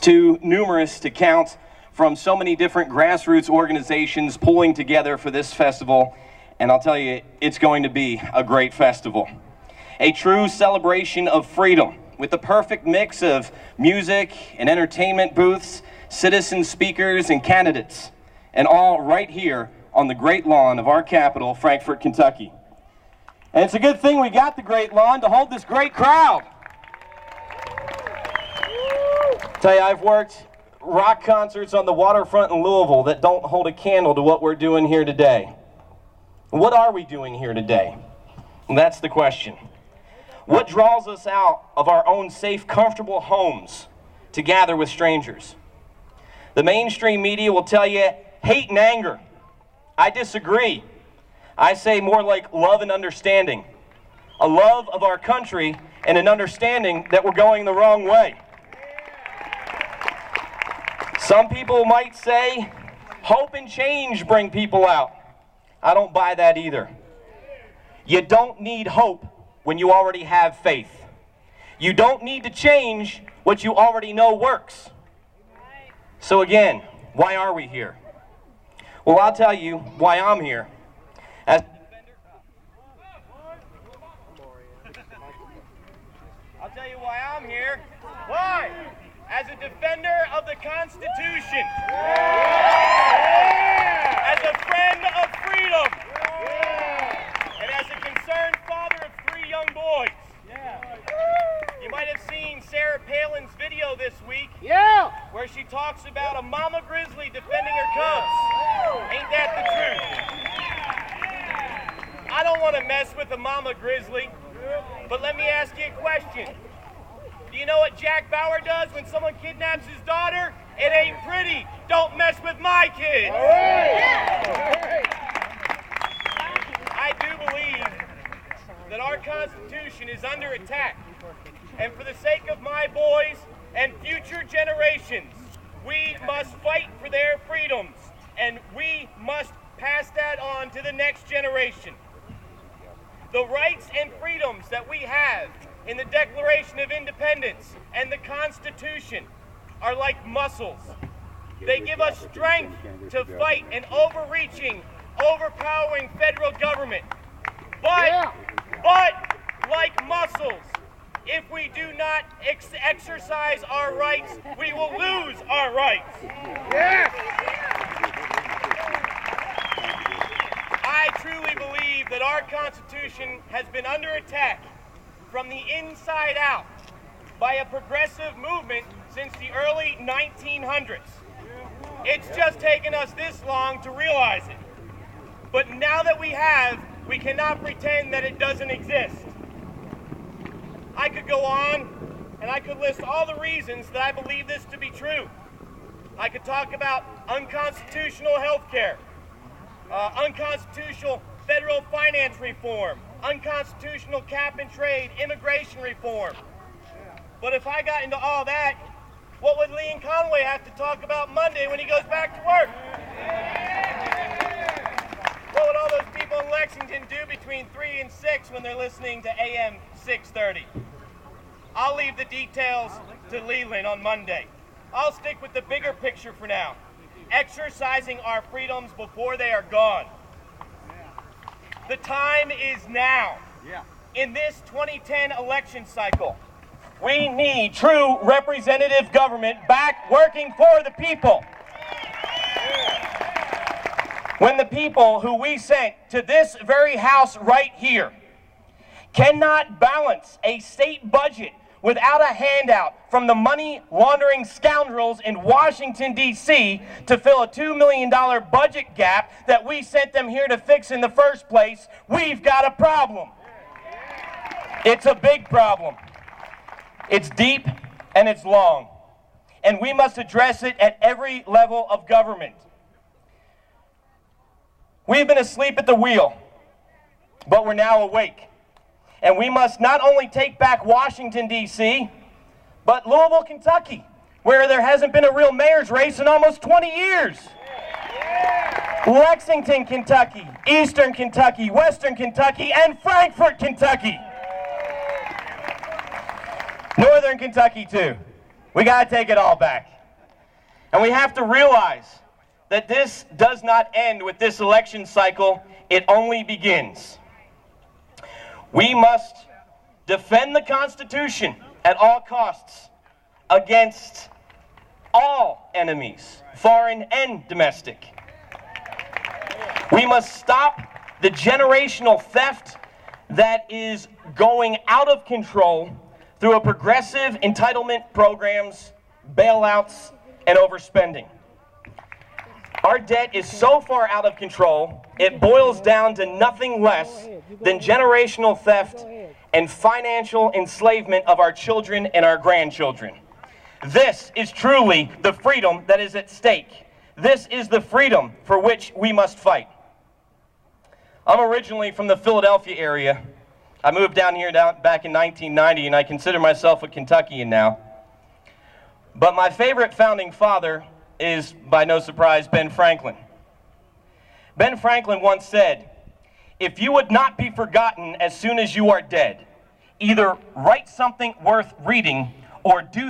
too numerous to count, from so many different grassroots organizations pulling together for this festival, and I'll tell you, it's going to be a great festival. A true celebration of freedom, with the perfect mix of music and entertainment booths, citizen speakers and candidates, and all right here on the great lawn of our capital, Frankfort, Kentucky. And it's a good thing we got the great lawn to hold this great crowd. Tell you, I've worked rock concerts on the waterfront in Louisville that don't hold a candle to what we're doing here today. What are we doing here today? And that's the question. What draws us out of our own safe, comfortable homes to gather with strangers? The mainstream media will tell you hate and anger. I disagree. I say more like love and understanding. A love of our country and an understanding that we're going the wrong way. Some people might say hope and change bring people out. I don't buy that either. You don't need hope when you already have faith. You don't need to change what you already know works. So again, why are we here? Well, I'll tell you why I'm here. I'll tell you why I'm here. Why? As a defender of the Constitution. As a friend of freedom. And as a concerned father of 3 young boys. You might have seen Sarah Palin's video this week. Where she talks about a mama grizzly defending her cubs. Ain't that the truth? I don't want to mess with a mama grizzly, but let me ask you a question. Do you know what Jack Bauer does when someone kidnaps his daughter? It ain't pretty. Don't mess with my kids. I do believe that our Constitution is under attack. And for the sake of my boys and future generations, we must fight for their freedoms. And we must pass that on to the next generation. The rights and freedoms that we have in the Declaration of Independence and the Constitution are like muscles. They give us strength to fight an overreaching, overpowering federal government. But like muscles, if we do not exercise our rights, we will lose our rights. I truly believe that our Constitution has been under attack from the inside out by a progressive movement since the early 1900s. It's just taken us this long to realize it. But now that we have, we cannot pretend that it doesn't exist. I could go on and I could list all the reasons that I believe this to be true. I could talk about unconstitutional health care, unconstitutional federal finance reform, unconstitutional cap and trade, immigration reform. But if I got into all that, what would Lee and Conway have to talk about Monday when he goes back to work? What would all those people in Lexington do between 3 and 6 when they're listening to AM 630? I'll leave the details to Leland on Monday. I'll stick with the bigger picture for now. Exercising our freedoms before they are gone. The time is now. In this 2010 election cycle, we need true representative government back working for the people. When the people who we sent to this very house right here cannot balance a state budget without a handout from the money laundering scoundrels in Washington, D.C. to fill a $2 million budget gap that we sent them here to fix in the first place, we've got a problem. It's a big problem. It's deep and it's long. And we must address it at every level of government. We've been asleep at the wheel, but we're now awake. And we must not only take back Washington, D.C., but Louisville, Kentucky, where there hasn't been a real mayor's race in almost 20 years. Lexington, Kentucky, Eastern Kentucky, Western Kentucky, and Frankfort, Kentucky. Northern Kentucky, too. We got to take it all back. And we have to realize that this does not end with this election cycle. It only begins. We must defend the Constitution at all costs against all enemies, foreign and domestic. We must stop the generational theft that is going out of control through a progressive entitlement programs, bailouts, and overspending. Our debt is so far out of control, it boils down to nothing less than generational theft and financial enslavement of our children and our grandchildren. This is truly the freedom that is at stake. This is the freedom for which we must fight. I'm originally from the Philadelphia area. I moved down here back in 1990, and I consider myself a Kentuckian now. But my favorite founding father is, by no surprise, Ben Franklin. Ben Franklin once said, "If you would not be forgotten as soon as you are dead, either write something worth reading or do